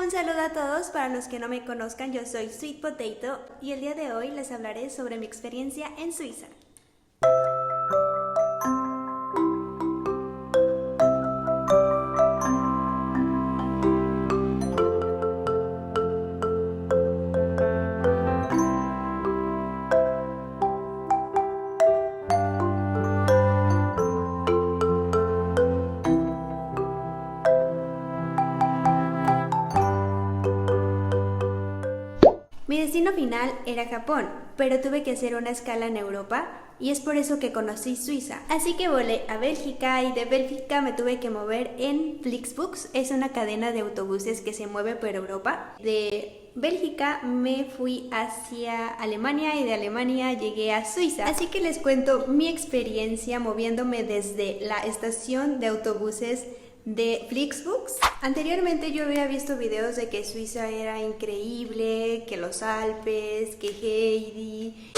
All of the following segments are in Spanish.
Un saludo a todos, para los que no me conozcan, yo soy Sweet Potato y el día de hoy les hablaré sobre mi experiencia en Suiza. Mi destino final era Japón, pero tuve que hacer una escala en Europa y es por eso que conocí Suiza. Así que volé a Bélgica y de Bélgica me tuve que mover en Flixbus. Es una cadena de autobuses que se mueve por Europa. De Bélgica me fui hacia Alemania y de Alemania llegué a Suiza. Así que les cuento mi experiencia moviéndome desde la estación de autobuses de Flixbus. Anteriormente yo había visto videos de que Suiza era increíble, que los Alpes, que Heidi,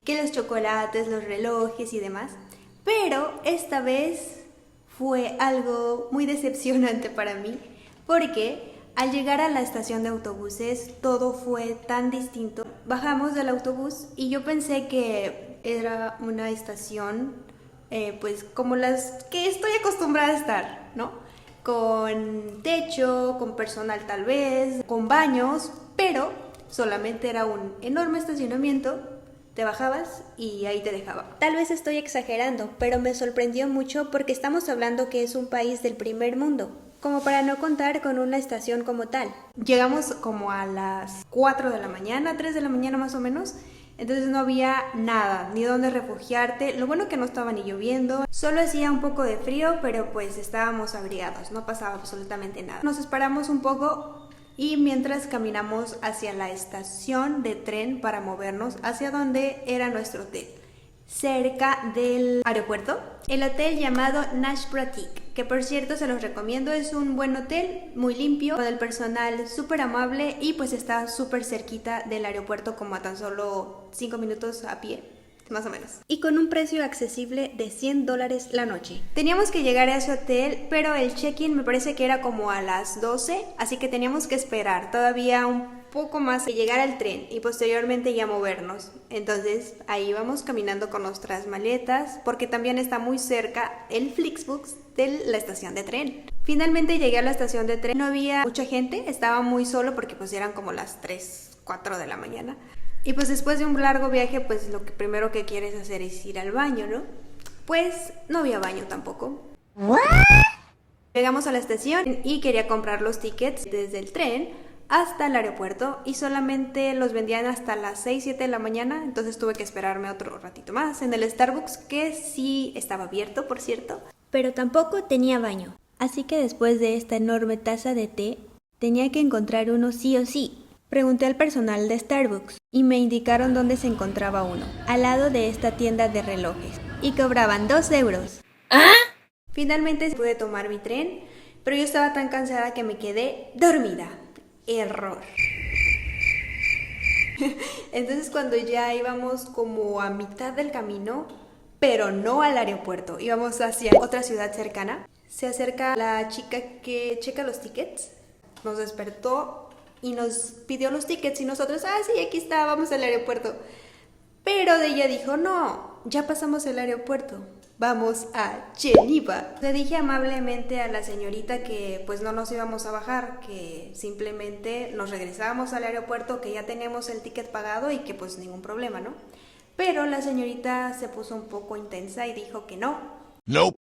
que los chocolates, los relojes y demás. Pero esta vez fue algo muy decepcionante para mí, porque al llegar a la estación de autobuses todo fue tan distinto. Bajamos del autobús y yo pensé que era una estación pues como las que estoy acostumbrada a estar, ¿no? Con techo, con personal tal vez, con baños, pero solamente era un enorme estacionamiento. Te bajabas y ahí te dejaba. Tal vez estoy exagerando, pero me sorprendió mucho porque estamos hablando que es un país del primer mundo, como para no contar con una estación como tal. Llegamos como a las 4 de la mañana, 3 de la mañana más o menos, entonces no había nada, ni dónde refugiarte. Lo bueno que no estaba ni lloviendo, solo hacía un poco de frío, pero pues estábamos abrigados, no pasaba absolutamente nada. Nos esperamos un poco y mientras caminamos hacia la estación de tren para movernos hacia donde era nuestro hotel, cerca del aeropuerto, el hotel llamado Nash Pratik, que por cierto se los recomiendo, es un buen hotel, muy limpio, con el personal súper amable y pues está súper cerquita del aeropuerto, como a tan solo 5 minutos a pie, más o menos. Y con un precio accesible de $100 la noche. Teníamos que llegar a ese hotel, pero el check-in me parece que era como a las 12, así que teníamos que esperar todavía un poco más de llegar al tren y posteriormente ya movernos. Entonces ahí vamos caminando con nuestras maletas, porque también está muy cerca el Flixbus de la estación de tren. Finalmente llegué a la estación de tren, no había mucha gente, estaba muy solo porque pues eran como las 3, 4 de la mañana. Y pues después de un largo viaje, pues lo que primero que quieres hacer es ir al baño, ¿no? Pues no había baño tampoco. ¿What? Llegamos a la estación y quería comprar los tickets desde el tren hasta el aeropuerto y solamente los vendían hasta las 6, 7 de la mañana, entonces tuve que esperarme otro ratito más en el Starbucks, que sí estaba abierto, por cierto, pero tampoco tenía baño. Así que después de esta enorme taza de té, tenía que encontrar uno sí o sí. Pregunté al personal de Starbucks y me indicaron dónde se encontraba uno, al lado de esta tienda de relojes, y cobraban 2 euros. ¿Ah? Finalmente pude tomar mi tren, pero yo estaba tan cansada que me quedé dormida. Error. Entonces cuando ya íbamos como a mitad del camino, pero no al aeropuerto, íbamos hacia otra ciudad cercana, se acerca la chica que checa los tickets, nos despertó y nos pidió los tickets y nosotros, sí, aquí está, vamos al aeropuerto. Pero ella dijo, no, ya pasamos el aeropuerto, vamos a Geneva. Le dije amablemente a la señorita que pues no nos íbamos a bajar, que simplemente nos regresábamos al aeropuerto, que ya teníamos el ticket pagado y que pues ningún problema, ¿no? Pero la señorita se puso un poco intensa y dijo que no. Nope.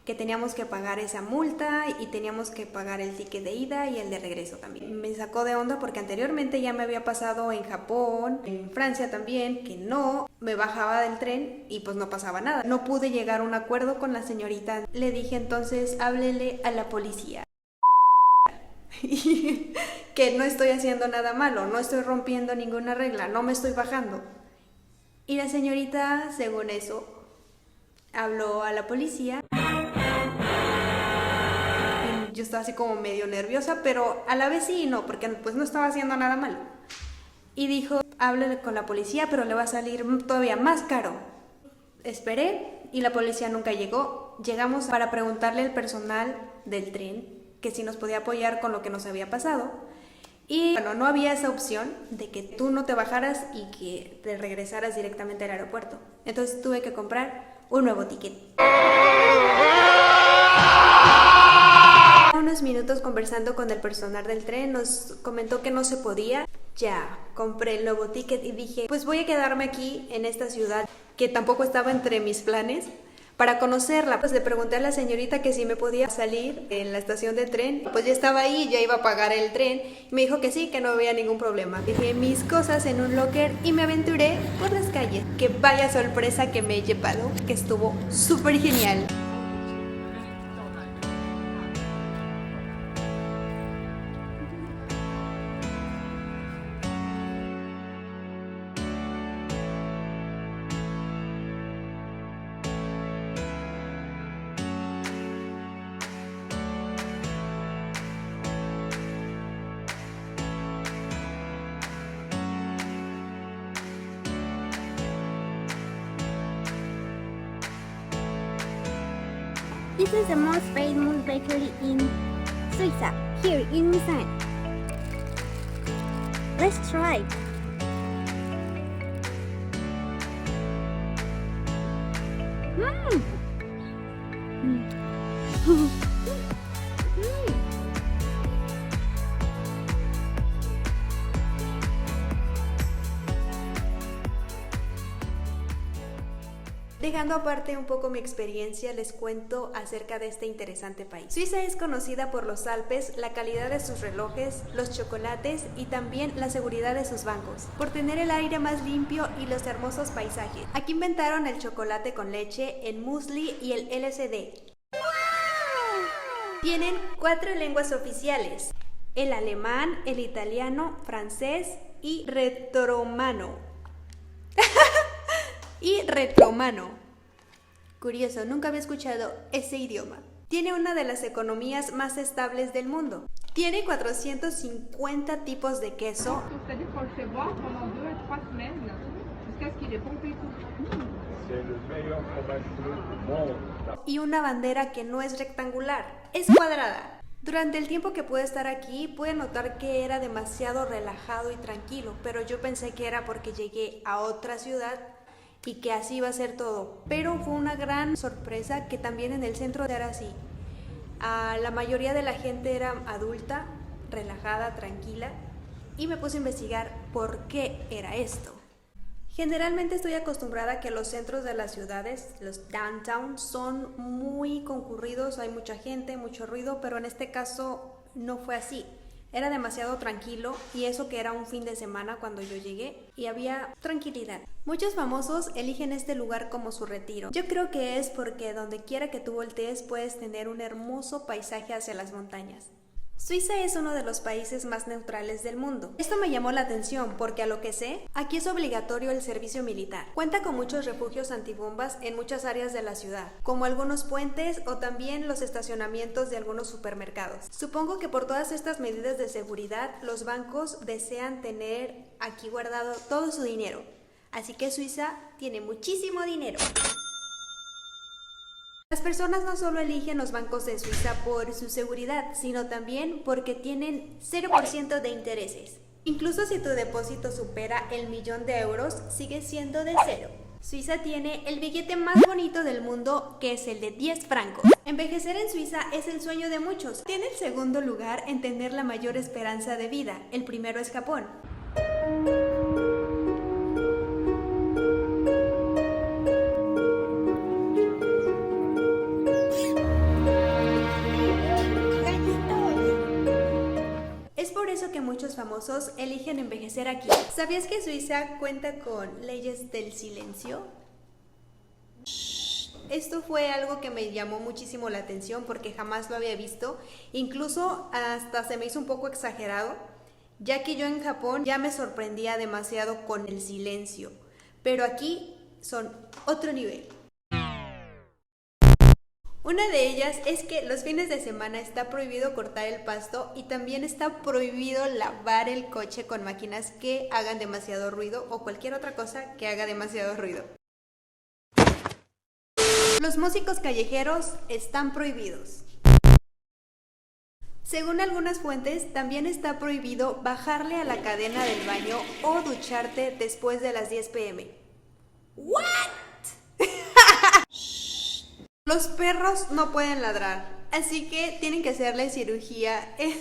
Que teníamos que pagar esa multa y teníamos que pagar el ticket de ida y el de regreso también. Me sacó de onda porque anteriormente ya me había pasado en Japón, en Francia también, que no me bajaba del tren y pues no pasaba nada. No pude llegar a un acuerdo con la señorita. Le dije entonces, háblele a la policía. Que no estoy haciendo nada malo, no estoy rompiendo ninguna regla, no me estoy bajando. Y la señorita, según eso, habló a la policía. Yo estaba así como medio nerviosa, pero a la vez sí y no, porque pues no estaba haciendo nada malo. Y dijo, háblale con la policía, pero le va a salir todavía más caro. Esperé y la policía nunca llegó. Llegamos para preguntarle al personal del tren que si nos podía apoyar con lo que nos había pasado. Y bueno, no había esa opción de que tú no te bajaras y que te regresaras directamente al aeropuerto. Entonces tuve que comprar un nuevo ticket. Unos minutos conversando con el personal del tren, nos comentó que no se podía. Ya compré el nuevo ticket y dije, pues voy a quedarme aquí en esta ciudad que tampoco estaba entre mis planes para conocerla. Pues le pregunté a la señorita que si me podía salir en la estación de tren. Pues ya estaba ahí, ya iba a pagar el tren. Y me dijo que sí, que no había ningún problema. Dejé mis cosas en un locker y me aventuré por las calles. Que vaya sorpresa que me he llevado, que estuvo súper genial. This is the most famous bakery in Suiza, here in Lausanne. Let's try. Dejando aparte un poco mi experiencia, les cuento acerca de este interesante país. Suiza es conocida por los Alpes, la calidad de sus relojes, los chocolates y también la seguridad de sus bancos, por tener el aire más limpio y los hermosos paisajes. Aquí inventaron el chocolate con leche, el muesli y el LSD. Tienen 4 lenguas oficiales: el alemán, el italiano, francés y retromano. Curioso, nunca había escuchado ese idioma. Tiene una de las economías más estables del mundo. Tiene 450 tipos de queso. Y una bandera que no es rectangular, es cuadrada. Durante el tiempo que pude estar aquí, pude notar que era demasiado relajado y tranquilo, pero yo pensé que era porque llegué a otra ciudad y que así iba a ser todo. Pero fue una gran sorpresa que también en el centro era así. La mayoría de la gente era adulta, relajada, tranquila, y me puse a investigar por qué era esto. Generalmente estoy acostumbrada a que los centros de las ciudades, los downtown, son muy concurridos, hay mucha gente, mucho ruido, pero en este caso no fue así. Era demasiado tranquilo, y eso que era un fin de semana cuando yo llegué, y había tranquilidad. Muchos famosos eligen este lugar como su retiro. Yo creo que es porque donde quiera que tú voltees puedes tener un hermoso paisaje hacia las montañas. Suiza es uno de los países más neutrales del mundo. Esto me llamó la atención porque, a lo que sé, aquí es obligatorio el servicio militar. Cuenta con muchos refugios antibombas en muchas áreas de la ciudad, como algunos puentes o también los estacionamientos de algunos supermercados. Supongo que por todas estas medidas de seguridad, los bancos desean tener aquí guardado todo su dinero. Así que Suiza tiene muchísimo dinero. Las personas no solo eligen los bancos de Suiza por su seguridad, sino también porque tienen 0% de intereses. Incluso si tu depósito supera el 1.000.000 de euros, sigue siendo de cero. Suiza tiene el billete más bonito del mundo, que es el de 10 francos. Envejecer en Suiza es el sueño de muchos. Tiene el segundo lugar en tener la mayor esperanza de vida. El primero es Japón. Que muchos famosos eligen envejecer aquí. ¿Sabías que Suiza cuenta con leyes del silencio? Esto fue algo que me llamó muchísimo la atención porque jamás lo había visto. Incluso hasta se me hizo un poco exagerado, ya que yo en Japón ya me sorprendía demasiado con el silencio, pero aquí son otro nivel. Una de ellas es que los fines de semana está prohibido cortar el pasto y también está prohibido lavar el coche con máquinas que hagan demasiado ruido o cualquier otra cosa que haga demasiado ruido. Los músicos callejeros están prohibidos. Según algunas fuentes, también está prohibido bajarle a la cadena del baño o ducharte después de las 10 p.m. ¿What? Los perros no pueden ladrar, así que tienen que hacerle cirugía en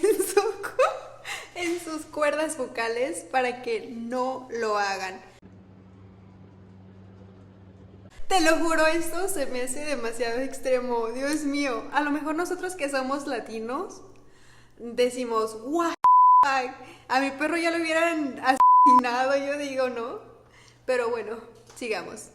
sus cuerdas vocales para que no lo hagan. Te lo juro, esto se me hace demasiado extremo. Dios mío, a lo mejor nosotros que somos latinos decimos, what the fuck? A mi perro ya lo hubieran asesinado, yo digo, ¿no? Pero bueno, sigamos.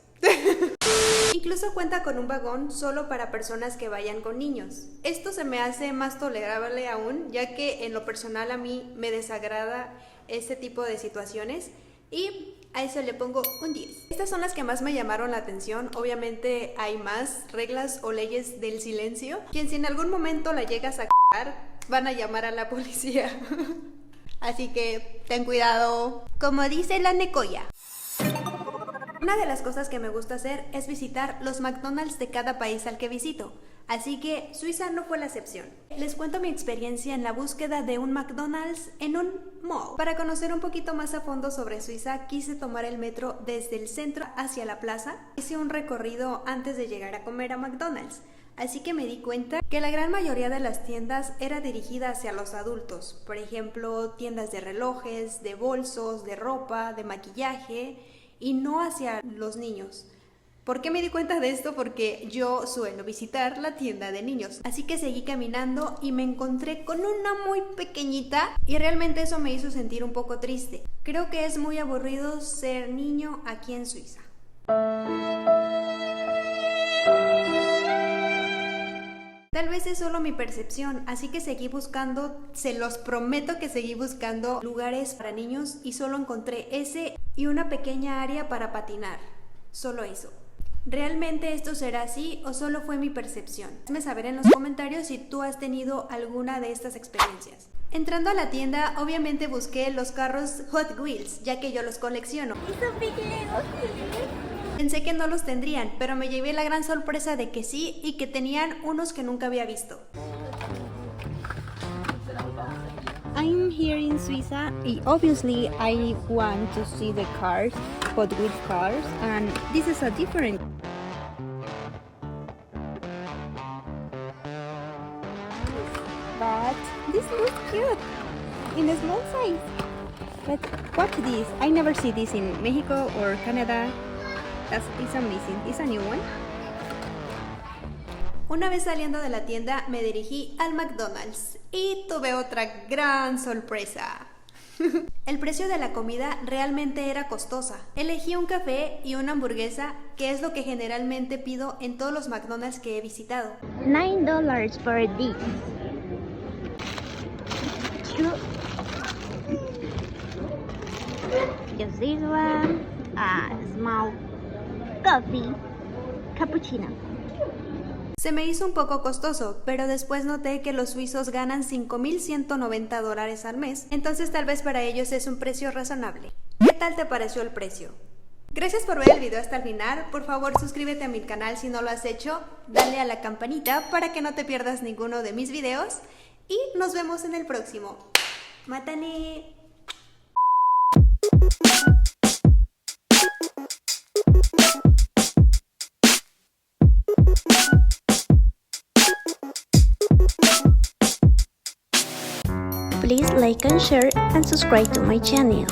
Incluso cuenta con un vagón solo para personas que vayan con niños. Esto se me hace más tolerable aún, ya que en lo personal a mí me desagrada este tipo de situaciones y a eso le pongo un 10. Estas son las que más me llamaron la atención. Obviamente hay más reglas o leyes del silencio. Quien si en algún momento la llegas a cagar, van a llamar a la policía. Así que ten cuidado. Como dice la Necoya. Una de las cosas que me gusta hacer es visitar los McDonald's de cada país al que visito, así que Suiza no fue la excepción. Les cuento mi experiencia en la búsqueda de un McDonald's en un mall. Para conocer un poquito más a fondo sobre Suiza, quise tomar el metro desde el centro hacia la plaza. Hice un recorrido antes de llegar a comer a McDonald's, así que me di cuenta que la gran mayoría de las tiendas era dirigida hacia los adultos. Por ejemplo, tiendas de relojes, de bolsos, de ropa, de maquillaje, y no hacia los niños. ¿Por qué me di cuenta de esto? Porque yo suelo visitar la tienda de niños. Así que seguí caminando y me encontré con una muy pequeñita y realmente eso me hizo sentir un poco triste. Creo que es muy aburrido ser niño aquí en Suiza. Tal vez es solo mi percepción, así que seguí buscando, se los prometo que seguí buscando lugares para niños y solo encontré ese y una pequeña área para patinar. Solo eso. ¿Realmente esto será así o solo fue mi percepción? Hazme saber en los comentarios si tú has tenido alguna de estas experiencias. Entrando a la tienda, obviamente busqué los carros Hot Wheels, ya que yo los colecciono. Pensé que no los tendrían, pero me llevé la gran sorpresa de que sí y que tenían unos que nunca había visto. I'm here in Suiza. Obviously, I want to see the cars, Hot Wheels cars, and this is a different. But this looks cute in a small size. But watch this. I never see this in Mexico or Canada. It's amazing. It's a new one. Una vez saliendo de la tienda me dirigí al McDonald's y tuve otra gran sorpresa. El precio de la comida realmente era costosa. Elegí un café y una hamburguesa, que es lo que generalmente pido en todos los McDonald's que he visitado. $9 for this. Just this one. A small coffee cappuccino. Se me hizo un poco costoso, pero después noté que los suizos ganan $5,190 al mes, entonces tal vez para ellos es un precio razonable. ¿Qué tal te pareció el precio? Gracias por ver el video hasta el final. Por favor, suscríbete a mi canal si no lo has hecho, dale a la campanita para que no te pierdas ninguno de mis videos y nos vemos en el próximo. ¡Mátane! Please like and share and subscribe to my channel.